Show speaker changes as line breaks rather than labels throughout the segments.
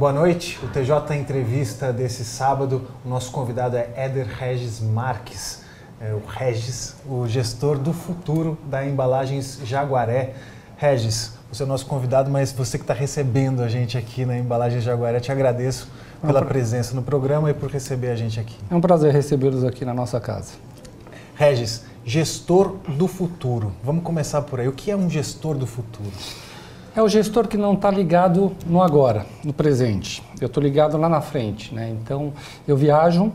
Boa noite, o TJ Entrevista desse sábado, o nosso convidado é Éder Regis Marques, o Regis, o gestor do futuro da Embalagens Jaguaré. Regis, você é o nosso convidado, mas você que está recebendo a gente aqui na Embalagens Jaguaré, te agradeço pela presença no programa e por receber a gente aqui.
É um prazer recebê-los aqui na nossa casa.
Regis, gestor do futuro. Vamos começar por aí. O que é um gestor do futuro?
É o gestor que não está ligado no agora, no presente. Eu estou ligado lá na frente, né? Então, eu viajo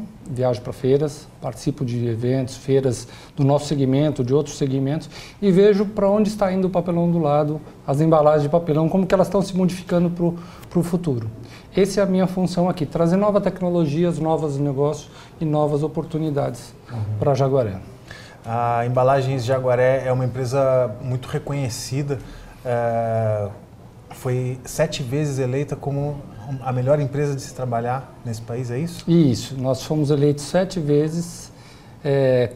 para feiras, participo de eventos, feiras do nosso segmento, de outros segmentos, e vejo para onde está indo o papelão do lado, as embalagens de papelão, como que elas estão se modificando para o futuro. Essa é a minha função aqui, trazer novas tecnologias, novos negócios e novas oportunidades para a Jaguaré.
A Embalagens Jaguaré é uma empresa muito reconhecida, foi 7 vezes eleita como a melhor empresa de se trabalhar nesse país, é isso?
Isso, nós fomos eleitos 7 vezes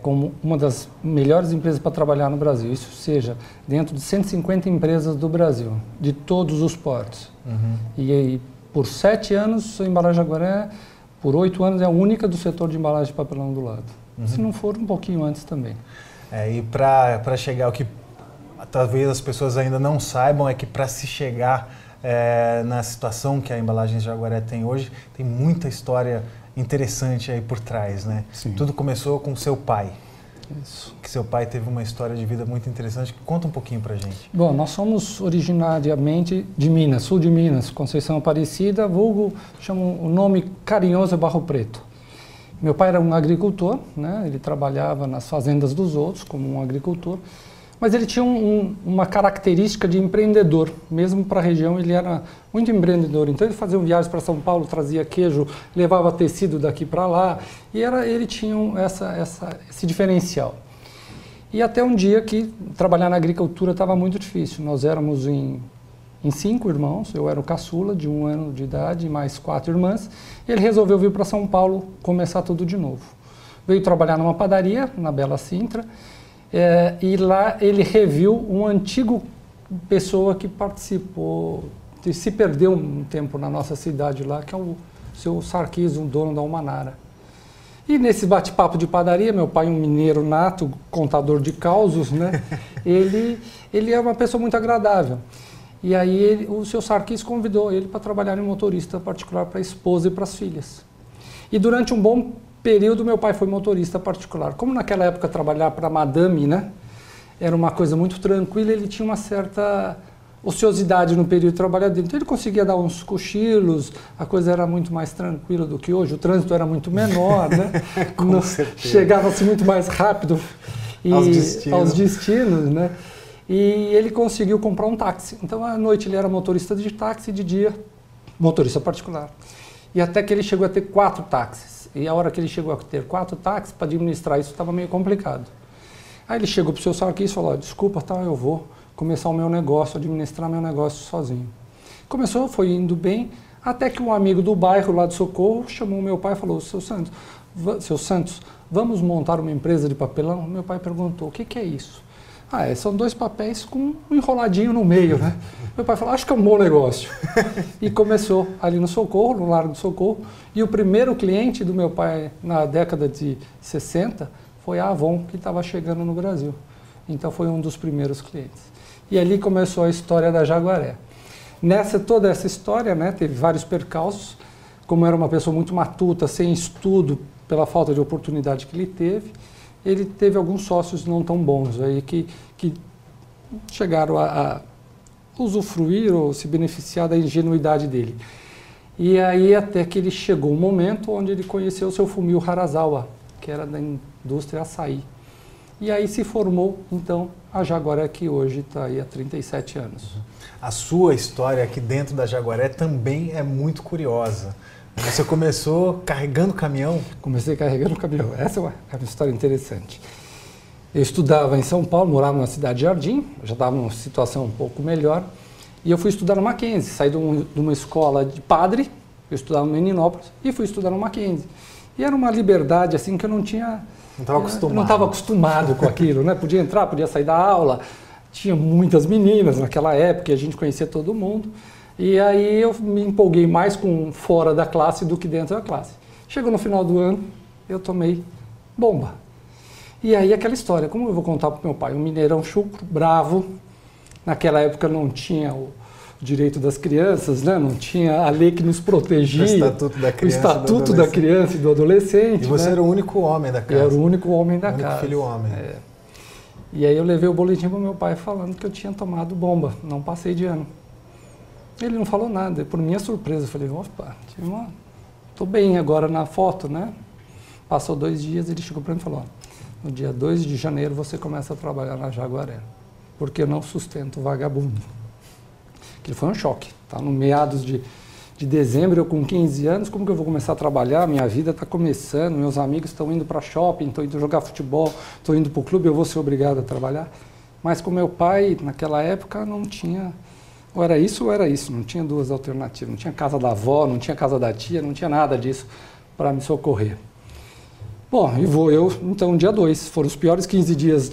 como uma das melhores empresas para trabalhar no Brasil, isso seja, dentro de 150 empresas do Brasil, de todos os portos. E por 7 anos, a Embalagem Jaguaré, por 8 anos, é a única do setor de embalagem de papelão do lado. Se não for, um pouquinho antes também.
E para chegar ao que talvez as pessoas ainda não saibam, é que para se chegar na situação que a Embalagens Jaguaré tem hoje, tem muita história interessante aí por trás, né?
Sim.
Tudo começou com seu pai.
Isso.
Que seu pai teve uma história de vida muito interessante. Conta um pouquinho pra gente.
Bom, nós somos originariamente de Minas, sul de Minas, Conceição Aparecida, vulgo, chamam o nome carinhoso Barro Preto. Meu pai era um agricultor, né? Ele trabalhava nas fazendas dos outros como um agricultor, mas ele tinha uma característica de empreendedor, mesmo para a região ele era muito empreendedor. Então ele fazia viagens para São Paulo, trazia queijo, levava tecido daqui para lá, e ele tinha esse diferencial. E até um dia que trabalhar na agricultura estava muito difícil. Nós éramos em 5 irmãos, eu era o caçula de 1 ano de idade, mais 4 irmãs, e ele resolveu vir para São Paulo começar tudo de novo. Veio trabalhar numa padaria, na Bela Sintra, e lá ele reviu um antigo pessoa que participou, se perdeu um tempo na nossa cidade lá, que é o seu Sarquis, um dono da Almanara. E nesse bate-papo de padaria, meu pai, um mineiro nato, contador de causos, né? ele é uma pessoa muito agradável. E aí o seu Sarquis convidou ele para trabalhar em motorista particular para a esposa e para as filhas. E durante um bom período, meu pai foi motorista particular. Como naquela época trabalhar para madame, né, era uma coisa muito tranquila, ele tinha uma certa ociosidade no período de trabalho dele. Então ele conseguia dar uns cochilos, a coisa era muito mais tranquila do que hoje, o trânsito era muito menor, né?
Com certeza.
Chegava-se muito mais rápido aos destinos, né? E ele conseguiu comprar um táxi. Então à noite ele era motorista de táxi, de dia motorista particular. E até que ele chegou a ter 4 táxis. E a hora que ele chegou a ter 4 táxis, para administrar isso estava meio complicado. Aí ele chegou para o seu Sarquis e falou, desculpa, tá, eu vou começar o meu negócio, administrar meu negócio sozinho. Começou, foi indo bem, até que um amigo do bairro lá de Socorro chamou meu pai e falou, seu Santos, vamos montar uma empresa de papelão? Meu pai perguntou, o que é isso? São 2 papéis com um enroladinho no meio, né? Meu pai falou, acho que é um bom negócio. E começou ali no Socorro, no Largo do Socorro, e o primeiro cliente do meu pai na década de 60 foi a Avon, que estava chegando no Brasil. Então foi um dos primeiros clientes. E ali começou a história da Jaguaré. Toda essa história, né, teve vários percalços, como era uma pessoa muito matuta, sem estudo, pela falta de oportunidade que ele teve alguns sócios não tão bons aí que chegaram a usufruir ou se beneficiar da ingenuidade dele. E aí até que ele chegou um momento onde ele conheceu o seu Fumio Harazawa, que era da indústria açaí. E aí se formou, então, a Jaguaré, que hoje está aí há 37 anos.
A sua história aqui dentro da Jaguaré também é muito curiosa. Você começou carregando caminhão?
Comecei carregando caminhão. Essa é uma história interessante. Eu estudava em São Paulo, morava na cidade de Jardim, já estava numa situação um pouco melhor, e eu fui estudar no Mackenzie. Saí de uma escola de padre, eu estudava no Meninópolis, e fui estudar no Mackenzie. E era uma liberdade assim que eu não tinha... Não estava acostumado com aquilo, né? Podia entrar, podia sair da aula, tinha muitas meninas naquela época, e a gente conhecia todo mundo. E aí eu me empolguei mais com fora da classe do que dentro da classe. Chegou no final do ano, eu tomei bomba. E aí aquela história, como eu vou contar para o meu pai? Um mineirão chucro, bravo. Naquela época não tinha o direito das crianças, né? Não tinha a lei que nos protegia. O estatuto da criança e do adolescente.
E você era o único homem da casa.
Eu era o único homem da casa.
O único filho homem.
E aí eu levei o boletim para o meu pai falando que eu tinha tomado bomba, não passei de ano. Ele não falou nada, por minha surpresa, eu falei, opa, tô bem agora na foto, né? Passou 2 dias, ele chegou para mim e falou, no dia 2 de janeiro você começa a trabalhar na Jaguaré, porque eu não sustento vagabundo. Que foi um choque, tá? No meados de dezembro, eu com 15 anos, como que eu vou começar a trabalhar? Minha vida está começando, meus amigos estão indo para shopping, estão indo jogar futebol, estão indo para o clube, eu vou ser obrigado a trabalhar. Mas com meu pai, naquela época, não tinha, ou era isso, não tinha 2 alternativas, não tinha casa da avó, não tinha casa da tia, não tinha nada disso para me socorrer. Bom, e vou eu, então, dia 2, foram os piores 15 dias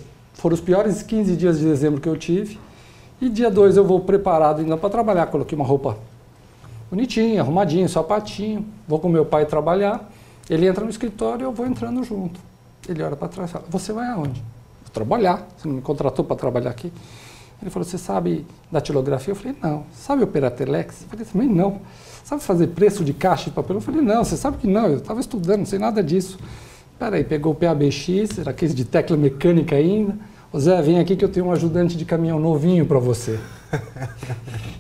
de dezembro que eu tive, e dia 2 eu vou preparado ainda para trabalhar, coloquei uma roupa bonitinho, arrumadinho, sapatinho, vou com meu pai trabalhar, ele entra no escritório e eu vou entrando junto. Ele olha para trás e fala, você vai aonde? Vou trabalhar, você não me contratou para trabalhar aqui? Ele falou, você sabe datilografia? Eu falei, não. Sabe operar telex? Eu falei, também não. Sabe fazer preço de caixa de papel? Eu falei, não, você sabe que não, eu estava estudando, não sei nada disso. Peraí, pegou o PABX, era aquele de tecla mecânica ainda. Ô Zé, vem aqui que eu tenho um ajudante de caminhão novinho para você.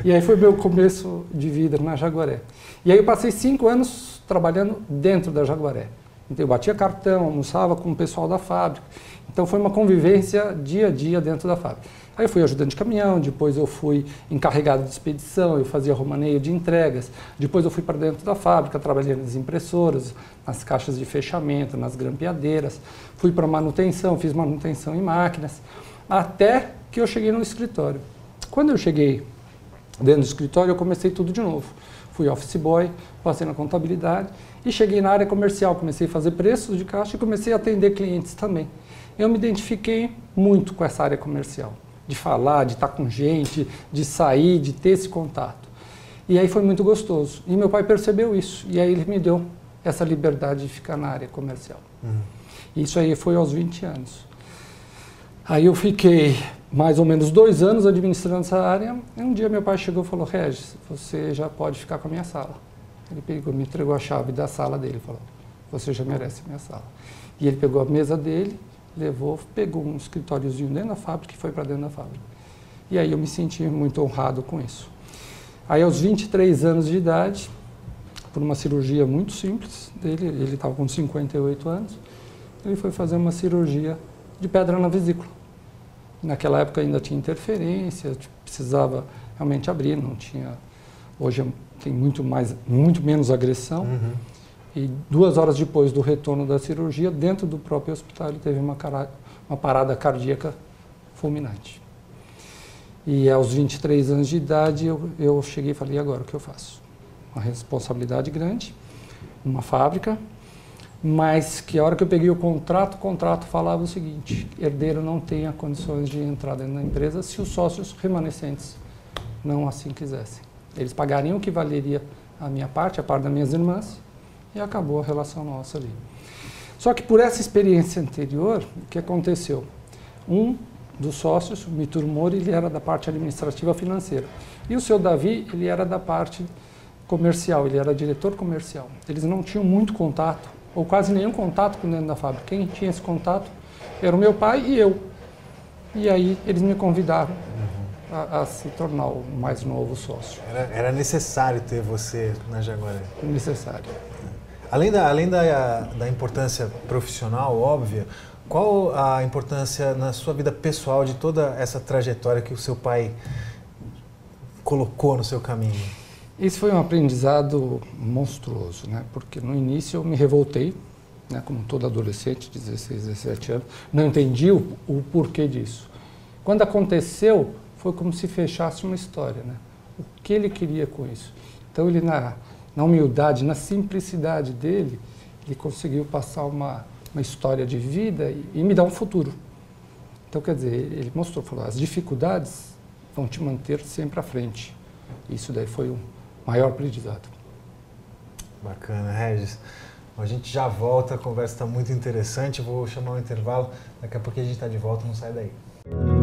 E aí foi meu começo de vida na Jaguaré. E aí eu passei 5 anos trabalhando dentro da Jaguaré. Então eu batia cartão, almoçava com o pessoal da fábrica. Então foi uma convivência dia a dia dentro da fábrica. Aí eu fui ajudante de caminhão, depois eu fui encarregado de expedição, eu fazia romaneio de entregas. Depois eu fui para dentro da fábrica, trabalhei nas impressoras, nas caixas de fechamento, nas grampeadeiras. Fui para manutenção, fiz manutenção em máquinas, até que eu cheguei no escritório. Quando eu cheguei dentro do escritório, eu comecei tudo de novo. Fui office boy, passei na contabilidade e cheguei na área comercial. Comecei a fazer preços de caixa e comecei a atender clientes também. Eu me identifiquei muito com essa área comercial, de falar, de estar com gente, de sair, de ter esse contato. E aí foi muito gostoso. E meu pai percebeu isso, e aí ele me deu essa liberdade de ficar na área comercial. Isso aí foi aos 20 anos. Aí eu fiquei mais ou menos 2 anos administrando essa área, e um dia meu pai chegou e falou, Regis, você já pode ficar com a minha sala. Ele pegou, me entregou a chave da sala dele e falou, você já merece a minha sala. E ele pegou a mesa dele, levou, pegou um escritóriozinho dentro da fábrica e foi para dentro da fábrica. E aí eu me senti muito honrado com isso. Aí aos 23 anos de idade, por uma cirurgia muito simples dele, ele estava com 58 anos, ele foi fazer uma cirurgia de pedra na vesícula. Naquela época ainda tinha interferência, precisava realmente abrir, não tinha... Hoje tem muito menos agressão. E 2 horas depois do retorno da cirurgia, dentro do próprio hospital, ele teve uma parada cardíaca fulminante. E aos 23 anos de idade, eu cheguei e falei, e agora o que eu faço? Uma responsabilidade grande, uma fábrica, mas que a hora que eu peguei o contrato falava o seguinte, herdeiro não tenha condições de entrar dentro da empresa se os sócios remanescentes não assim quisessem. Eles pagariam o que valeria a minha parte, a parte das minhas irmãs, e acabou a relação nossa ali. Só que por essa experiência anterior, o que aconteceu? Um dos sócios, o Mitur Mori, ele era da parte administrativa financeira. E o seu Davi, ele era da parte comercial, ele era diretor comercial. Eles não tinham muito contato, ou quase nenhum contato com dentro da fábrica. Quem tinha esse contato era o meu pai e eu. E aí eles me convidaram a se tornar o mais novo sócio.
Era necessário ter você na Jaguaré?
Necessário.
Além da importância profissional, óbvia, qual a importância na sua vida pessoal de toda essa trajetória que o seu pai colocou no seu caminho?
Isso foi um aprendizado monstruoso, né? Porque no início eu me revoltei, né? Como todo adolescente, 16, 17 anos, não entendi o porquê disso. Quando aconteceu, foi como se fechasse uma história, né? O que ele queria com isso? Então ele, na humildade, na simplicidade dele, ele conseguiu passar uma história de vida e me dar um futuro. Então, quer dizer, ele mostrou, falou, as dificuldades vão te manter sempre à frente. Isso daí foi o maior aprendizado.
Bacana, Regis. A gente já volta, a conversa está muito interessante. Vou chamar um intervalo, daqui a pouco a gente está de volta, não sai daí.